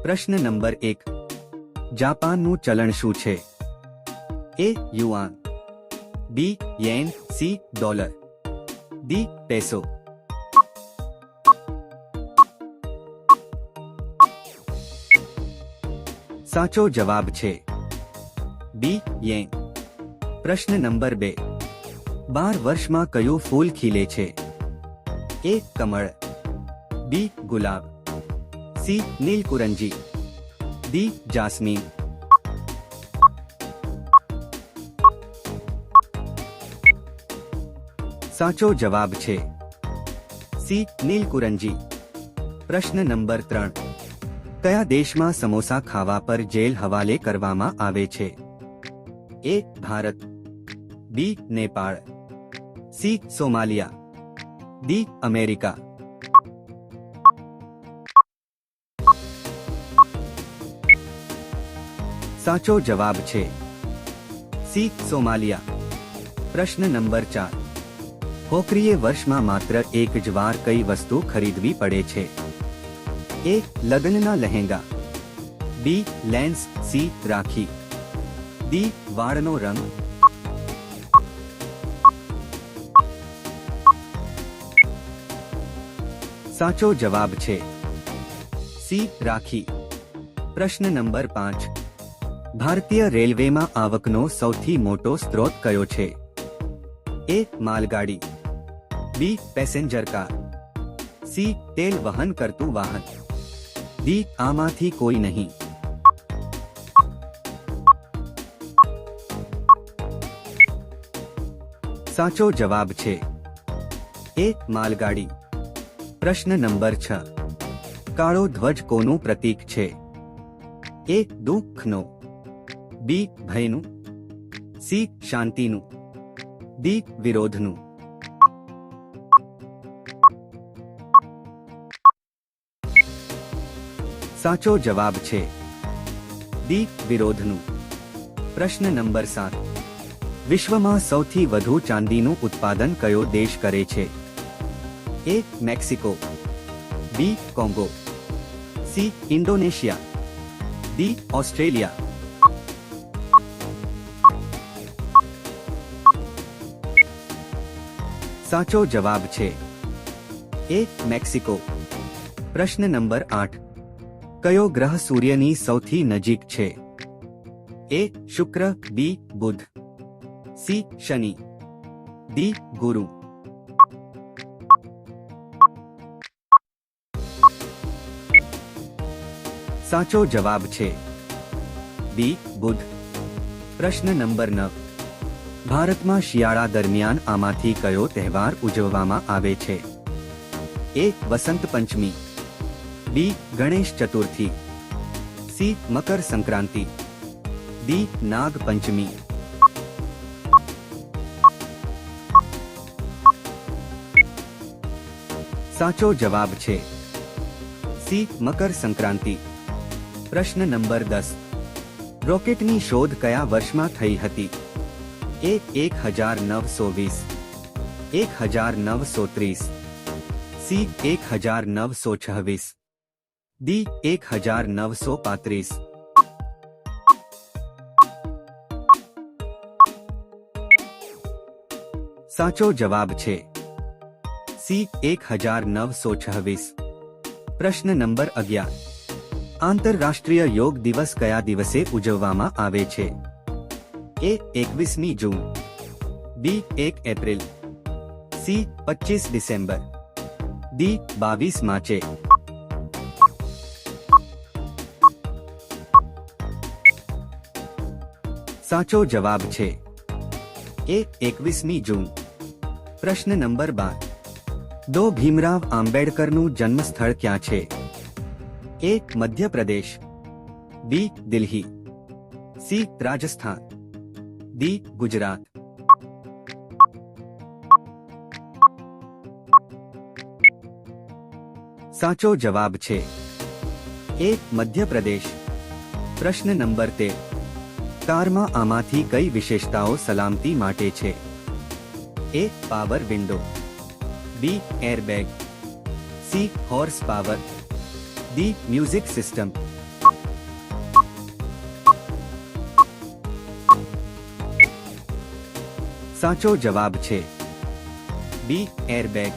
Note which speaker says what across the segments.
Speaker 1: પ્રશ્ન નંબર 1. જાપાનનું ચલણ શું છે? એ યુઆન, બી યેન, સી ડોલર, ડી પેસો. સાચો જવાબ છે બી યેન. પ્રશ્ન નંબર 2. 12 વર્ષમાં કયું ફૂલ ખીલે છે? એ કમળ, બી ગુલાબ, સી નીલકુરંજી, ડી જાસ્મીન. સાચો જવાબ છે સી નીલકુરંજી. પ્રશ્ન નંબર 3. કયા દેશમાં સમોસા ખાવા પર જેલ હવાલે કરવામાં આવે છે? A Bharat, B Nepal, C Somalia, D America. સાચો જવાબ છે સી સોમાલિયા. પ્રશ્ન નંબર 4. છોકરીએ વર્ષમાં માત્ર એક જ વાર કઈ વસ્તુ ખરીદવી પડે છે? એ લગ્નના લહેંગા, બી લેન્સ, સી રાખી, ડી વાળનો રંગ. સાચો જવાબ છે સી રાખી. પ્રશ્ન નંબર 5. ભારતીય રેલવેમાં આવકનો સૌથી મોટો સ્ત્રોત કયો છે? એ માલગાડી, બી પેસેન્જર કાર, સી તેલ વહન કરતું વાહન, ડી આમાંથી કોઈ નહીં. સાચો જવાબ છે એ માલગાડી. પ્રશ્ન નંબર 6. કાળો ધ્વજ કોનું પ્રતીક છે? એ દુઃખનો, બી ભયનું, સી શાંતિનું, ડી વિરોધનું. સાચો જવાબ છે ડી વિરોધનું. પ્રશ્ન નંબર 7. વિશ્વમાં સૌથી વધુ ચાંદીનું ઉત્પાદન કયો દેશ કરે છે? A Mexico, B Congo, C Indonesia, D Australia. સાચો જવાબ છે એ મેક્સિકો. પ્રશ્ન નંબર 8. કયો ગ્રહ સૂર્યની સૌથી નજીક છે? એ શુક્ર, બી બુધ, સી શનિ, ડી ગુરુ. સાચો જવાબ છે બી બુધ. પ્રશ્ન નંબર 9. ભારતમાં શિયાળા દરમિયાન આમાંથી કયો તહેવાર ઉજવવામાં આવે છે? એ વસંત પંચમી, બી ગણેશ ચતુર્થી, સી મકર સંક્રાંતિ, ડી નાગ પંચમી. સાચો જવાબ છે સી મકર સંક્રાંતિ. પ્રશ્ન નંબર 10. રોકેટની શોધ કયા વર્ષમાં થઈ હતી? એ 1920, 1930, સી 1926, ડી 1935. સાચો જવાબ છે સી 1926. પ્રશ્ન નંબર 11. આંતરરાષ્ટ્રીય યોગ દિવસ કયા દિવસે ઉજવવામાં આવે છે? એ 21મી જૂન, બી 1 એપ્રિલ, સી 25 ડિસેમ્બર, ડી 22 માર્ચે. સાચો જવાબ છે એ 21મી જૂન. પ્રશ્ન નંબર 12. દો ભીમરાવ આંબેડકરનું જન્મસ્થળ ક્યાં છે? એ મધ્યપ્રદેશ, બી દિલ્હી, સી રાજસ્થાન, ડી ગુજરાત. સાચો જવાબ છે એ મધ્યપ્રદેશ. પ્રશ્ન નંબર 13. કારમાં આમાંથી કઈ વિશેષતાઓ સલામતી માટે છે? A power window, B airbag, C horse power, D music system, સાચો જવાબ છે બી એરબેગ.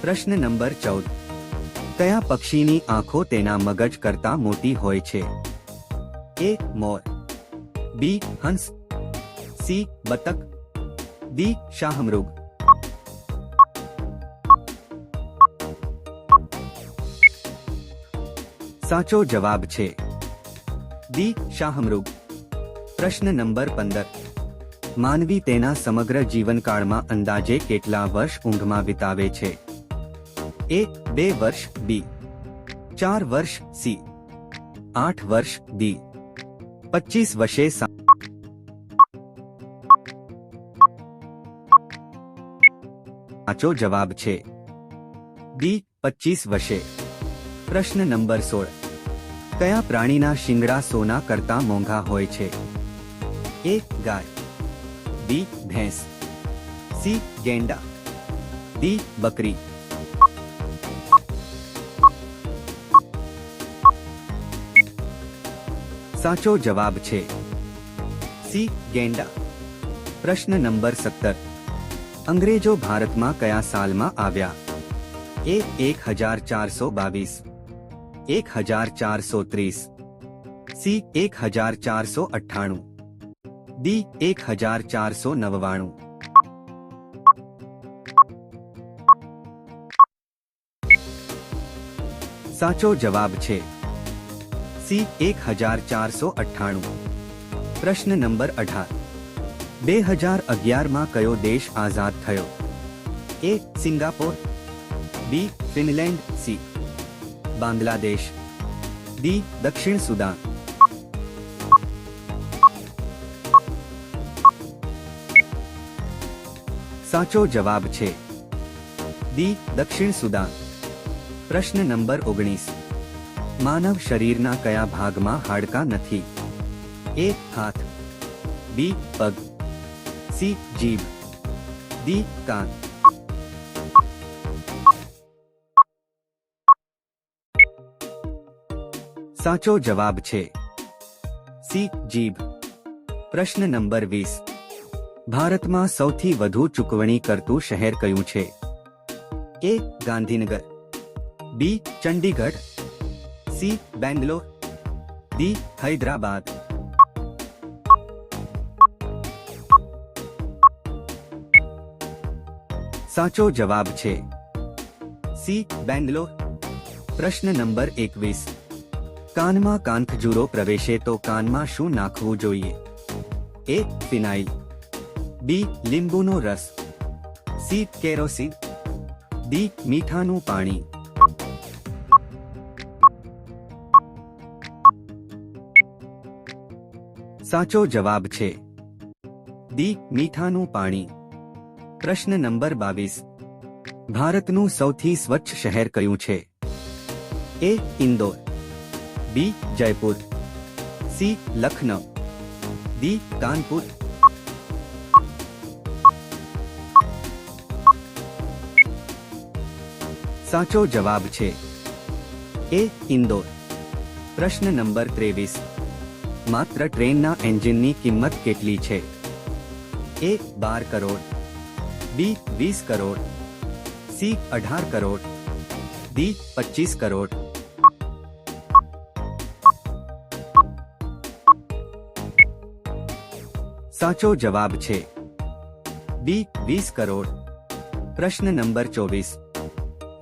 Speaker 1: પ્રશ્ન નંબર 14. કયા પક્ષીની આંખો તેના મગજ કરતા મોટી હોય છે? એ મોર, બી હંસ, સી બતક, ડી શાહમૃગ. સાચો જવાબ છે ડી શાહમૃગ. પ્રશ્ન નંબર 15. માનવી તેના સમગ્ર જીવનકાળમાં અંદાજે કેટલા વર્ષ ઊંઘમાં વિતાવે છે? એ 2 વર્ષ, બી 4 વર્ષ, સી 8 વર્ષ, ડી 25 વર્ષે. સાચો જવાબ છે ડી 25 વર્ષે. પ્રશ્ન નંબર 16. કયા પ્રાણીના શિંગડા સોના કરતા મોંઘા હોય છે? એ ગાય, બી ભેંસ, સી ગેંડા, ડી બકરી. સાચો જવાબ છે સી ગેંડા. પ્રશ્ન નંબર 17. અંગ્રેજો ભારતમાં કયા સાલમાં આવ્યા? એ 1422, 1430, સી 1498, ડી 1499. સાચો જવાબ છે સી 1498. પ્રશ્ન નંબર 18. 2011માં કયો દેશ આઝાદ થયો? એ સિંગાપોર, બી ફિનલેન્ડ, સી બાંગ્લાદેશ, ડી દક્ષિણ સુદાન. સાચો જવાબ છે ડી દક્ષિણ સુદાન. પ્રશ્ન નંબર 19. માનવ શરીરના કયા ભાગમાં હાડકાં નથી? એ હાથ, બી પગ, સી જીભ, ડી કાન. સાચો જવાબ છે સી જીભ. પ્રશ્ન નંબર 20. ભારતમાં સૌથી વધુ ચૂકવણી કરતું શહેર કયું છે? એ ગાંધીનગર, બી ચંડીગઢ, સી બેંગ્લોર, ડી હૈદરાબાદ. સાચો જવાબ છે સી બેંગ્લોર. પ્રશ્ન નંબર 21. કાનમાં કાનખજૂરો પ્રવેશે તો કાનમાં શું નાખવું જોઈએ? એ ફિનાઇલ, બી લીંબુનો રસ, સી કેરોસીન, ડી મીઠાનું પાણી. સાચો જવાબ છે ડી મીઠાનું પાણી. પ્રશ્ન નંબર 22. ભારતનું સૌથી સ્વચ્છ શહેર કયું છે? એ ઇન્દોર, બી જયપુર, સી લખનઉ, ડી કાનપુર. સાચો જવાબ છે એ ઇન્દોર. પ્રશ્ન નંબર 23. માત્ર ટ્રેનના એન્જિનની કિંમત કેટલી છે? એ 12 કરોડ, બી 20 કરોડ, સી 18 કરોડ, ડી 25 કરોડ. સાચો જવાબ છે બી 20 કરોડ. પ્રશ્ન નંબર 24.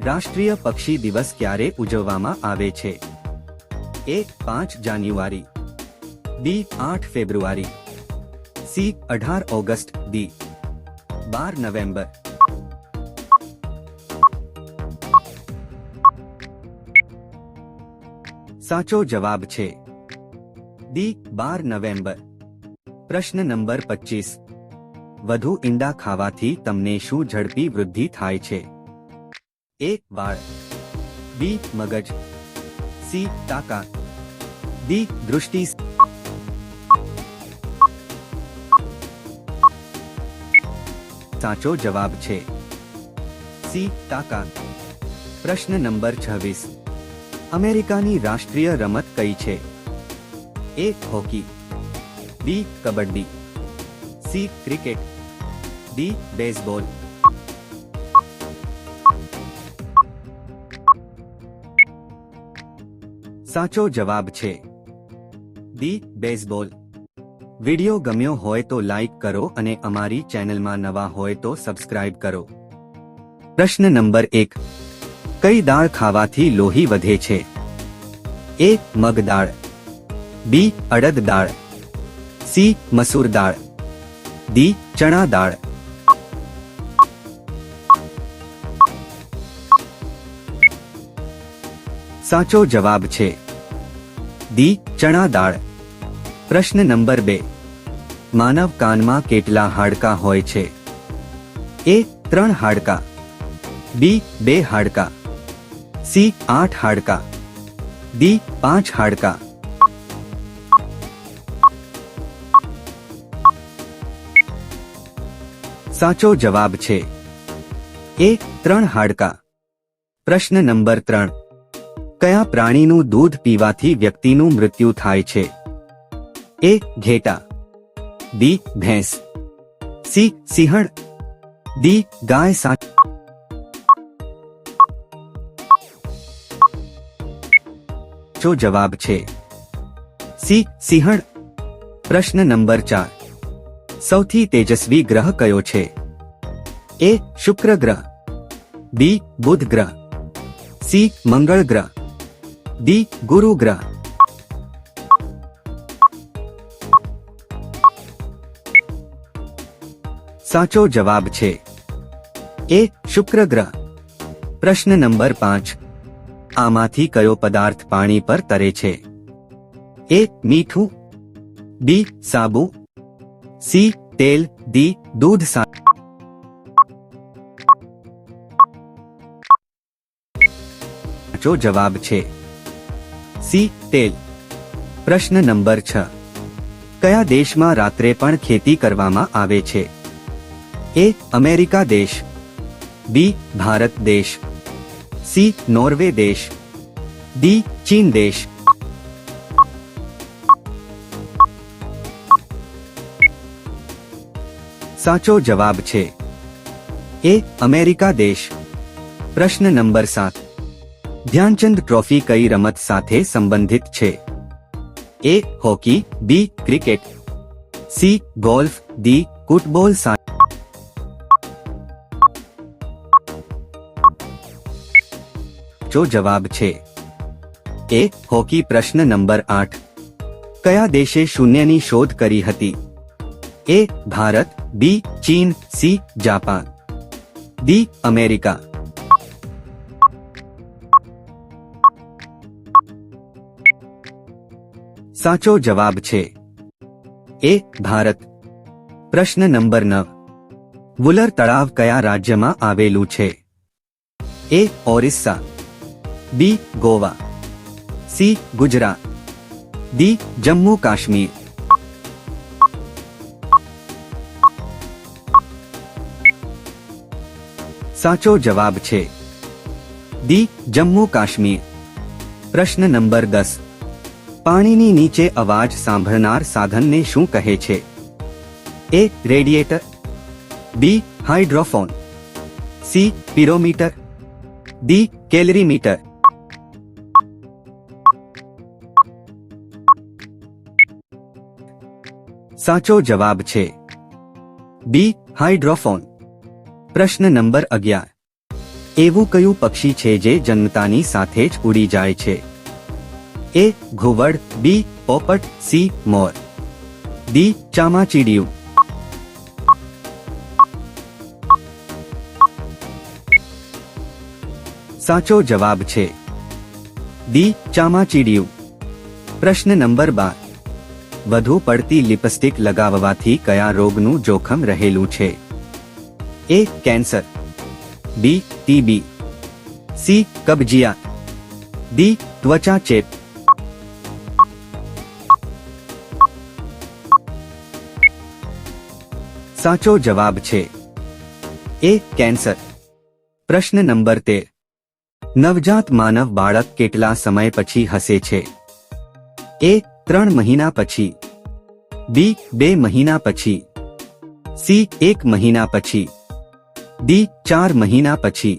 Speaker 1: રાષ્ટ્રીય પક્ષી દિવસ ક્યારે ઉજવવામાં આવે છે? એ 5 જાન્યુઆરી, બી 8 ફેબ્રુઆરી, સી 18 ઓગસ્ટ, ડી 12 નવેમ્બર. સાચો જવાબ છે ડી 12 નવેમ્બર. પ્રશ્ન નંબર 25. વધુ ઈંડા ખાવાથી તમને શું ઝડપી વૃદ્ધિ થાય છે? એ વાળ, બી મગજ, સી તાકાત, ડી દૃષ્ટિ. સાચો જવાબ છે સી તાકાત. પ્રશ્ન નંબર 26. અમેરિકાની રાષ્ટ્રીય રમત કઈ છે? A hockey, B kabaddi, C cricket, D baseball, સાચો જવાબ છે ડી બેઝબોલ. વિડિયો ગમ્યો હોય તો લાઈક કરો અને અમારી ચેનલમાં નવા હોય તો સબસ્ક્રાઇબ કરો. પ્રશ્ન નંબર 1. કઈ દાળ ખાવાથી લોહી વધે છે? એ મગ દાળ, બી અડદ દાળ, સી મસૂર દાળ, ડી ચણા દાળ. સાચો જવાબ છે ડી ચણા દાળ. પ્રશ્ન નંબર 2. માનવ કાનમાં કેટલા હાડકાં હોય છે? એ 3 હાડકાં, બી 2 હાડકાં, સી 8 હાડકાં, ડી 5 હાડકાં. સાચો જવાબ છે એ 3 હાડકાં. પ્રશ્ન નંબર 3. કયા પ્રાણીનું દૂધ પીવાથી વ્યક્તિનું મૃત્યુ થાય છે? એ ઘેટા, બી ભેંસ, સી સિંહણ, ડી ગાય. સાચો જવાબ છે સી સિંહણ. પ્રશ્ન નંબર 4. સૌથી તેજસ્વી ગ્રહ કયો છે? એ શુક્ર ગ્રહ, બી બુધ ગ્રહ, સી મંગળ ગ્રહ, ડી ગુરુ ગ્રહ. સાચો જવાબ છે એ શુક્ર ગ્રહ. પ્રશ્ન નંબર 5. આમાંથી કયો પદાર્થ પાણી પર તરે છે? એ મીઠું, બી સાબુ, સી તેલ, ડી દૂધ. સાચો જવાબ છે સી તેલ. પ્રશ્ન નંબર 6. કયા દેશમાં રાત્રે પણ ખેતી કરવામાં આવે છે? એ અમેરિકા દેશ, બી ભારત દેશ, સી નોર્વે દેશ, ડી ચીન દેશ. સાચો જવાબ છે એ અમેરિકા દેશ. પ્રશ્ન નંબર 7. ધ્યાનચંદ ટ્રોફી કઈ રમત સાથે સંબંધિત છે? A hockey, B cricket, C golf, D football. સાચો જવાબ છે એ હોકી. પ્રશ્ન નંબર 8. કયા દેશે શૂન્યની શોધ કરી હતી? એ ભારત, બી ચીન, સી જાપાન, ડી અમેરિકા. સાચો જવાબ છે એ ભારત. પ્રશ્ન નંબર 9. વુલર તળાવ કયા રાજ્યમાં આવેલું છે? એ ઓરિસ્સા, બી ગોવા, સી ગુજરાત, ડી જમ્મુ કાશ્મીર. સાચો જવાબ છે ડી જમ્મુ કાશ્મીર. પ્રશ્ન નંબર 10. પાણીની નીચે અવાજ સાંભળનાર સાધનને શું કહે છે? એ રેડિએટર, બી હાઇડ્રોફોન, સી પિરોમીટર, ડી કેલરીમીટર. સાચો જવાબ છે બી હાઇડ્રોફોન. પ્રશ્ન નંબર 11. એવું કયું પક્ષી છે જે જન્મતાની સાથે જ ઉડી જાય છે? એ ઘુવડ, બી પોપટ, સી મોર, ડી ચામાચીડિયું. સાચો જવાબ છે ડી ચામાચીડિયું. પ્રશ્ન નંબર 12. વધુ પડતી લિપસ્ટિક લગાવવાથી કયા રોગનું જોખમ રહેલું છે? એ કેન્સર, બી ટીબી, સી કબજિયાત, ડી ત્વચા ચેપ. સાચો જવાબ છે એ કેન્સર. પ્રશ્ન નંબર 13. નવજાત માનવ બાળક કેટલા સમય પછી હસે છે? એ 3 મહિના પછી, બી 2 મહિના પછી, સી 1 મહિના પછી, ડી 4 મહિના પછી।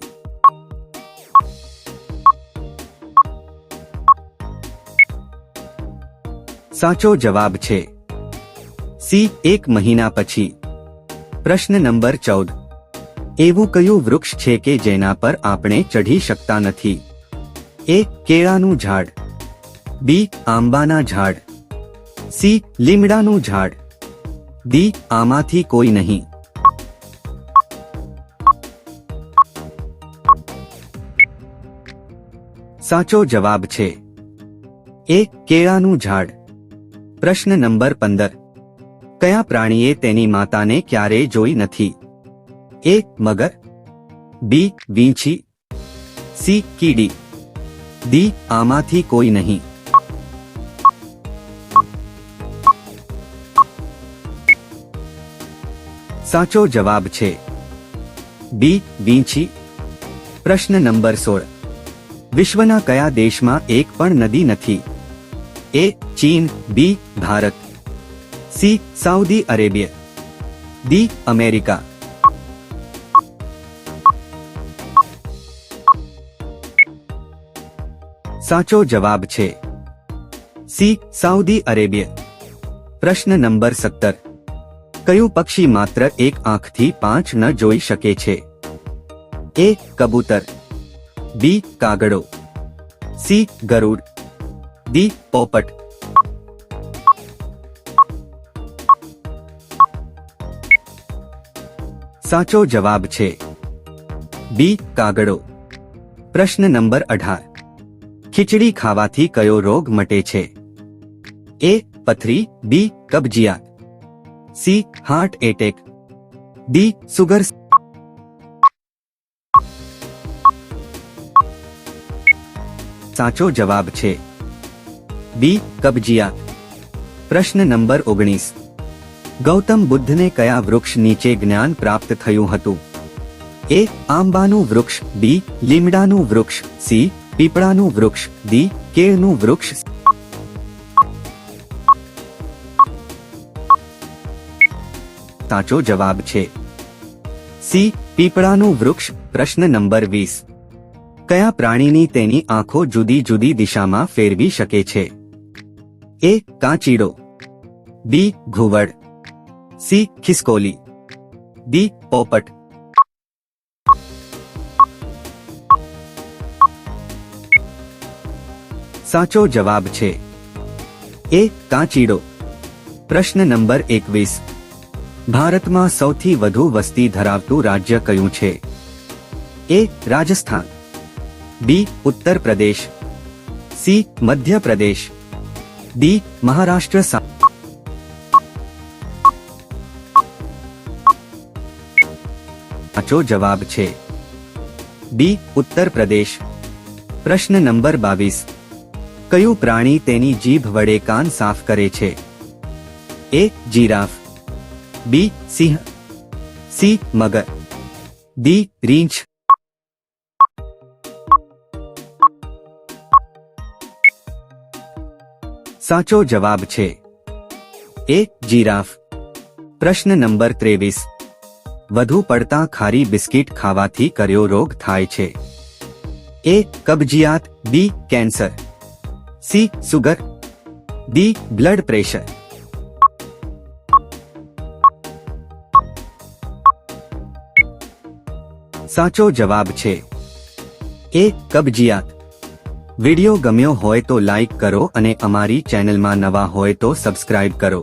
Speaker 1: સાચો જવાબ છે સી 1 મહિના પછી। પ્રશ્ન નંબર 14, એવું કયું વૃક્ષ છે કે જેના પર આપણે ચઢી શકતા નથી? એ કેળાનું ઝાડ, બી આંબાના ઝાડ, સી લીમડાનું ઝાડ, ડી આમાંથી કોઈ નહીં। સાચો જવાબ છે એ કેળાનું ઝાડ। પ્રશ્ન નંબર 15, કયા પ્રાણીએ તેની માતાને ક્યારેય જોઈ નથી? એ મગર, બી વીંછી, સી કીડી, ડી આમાંથી કોઈ નહીં। સાચો જવાબ છે બી વીંછી। પ્રશ્ન નંબર 16, વિશ્વના કયા દેશમાં એક પણ નદી નથી? એ ચીન, B Bharat, C Saudi Arabia, D America. સાચો જવાબ છે સી સાઉદી અરેબિયા। પ્રશ્ન નંબર 17, કયું પક્ષી માત્ર એક આંખથી 5 ન જોઈ શકે છે? એ કબૂતર, બી કાગડો, સી ગરુડ, ડી પોપટ। સાચો જવાબ છે બી કાગડો। પ્રશ્ન નંબર 18, ખીચડી ખાવાથી કયો રોગ મટે છે? એ પથરી, બી કબજિયાત, C heart attack, D sugar. સાચો જવાબ છે બી કબજિયાત। પ્રશ્ન નંબર 19, ગૌતમ બુદ્ધને કયા વૃક્ષ નીચે જ્ઞાન પ્રાપ્ત થયું હતું? એ આંબાનું વૃક્ષ, બી લીમડાનું વૃક્ષ, સી પીપળાનું વૃક્ષ, ડી કેળનું વૃક્ષ। સાચો જવાબ છે સી પીપળાનું વૃક્ષ। પ્રશ્ન નંબર 20, કયા પ્રાણીની તેની આંખો જુદી જુદી દિશામાં ફેરવી શકે છે? એ કાચીડો, બી ઘુવડ, સી ખિસકોલી, ડી પોપટ। સાચો જવાબ છે એ કાચીડો। પ્રશ્ન નંબર 21, ભારતમાં સૌથી વધુ વસ્તી ધરાવતું રાજ્ય કયું છે? એ રાજસ્થાન, બી ઉત્તર પ્રદેશ, સી મધ્ય પ્રદેશ, ડી મહારાષ્ટ્ર। સાચો જવાબ છે બી ઉત્તર પ્રદેશ। પ્રશ્ન નંબર 22, કયું પ્રાણી તેની જીભ વડે કાન સાફ કરે છે? એ જીરાફ, બી સિંહ, સી મગર, ડી રીંછ। સાચો જવાબ છે એ જીરાફ। પ્રશ્ન નંબર 23, વધુ પડતા ખારી બિસ્કિટ ખાવાથી કયો રોગ થાય છે? એ કબજિયાત, B cancer, C sugar, D blood pressure. સાચો જવાબ છે એ કબજિયાત। વિડિયો ગમ્યો હોય તો લાઈક કરો અને અમારી ચેનલમાં નવા હોય તો સબસ્ક્રાઇબ કરો।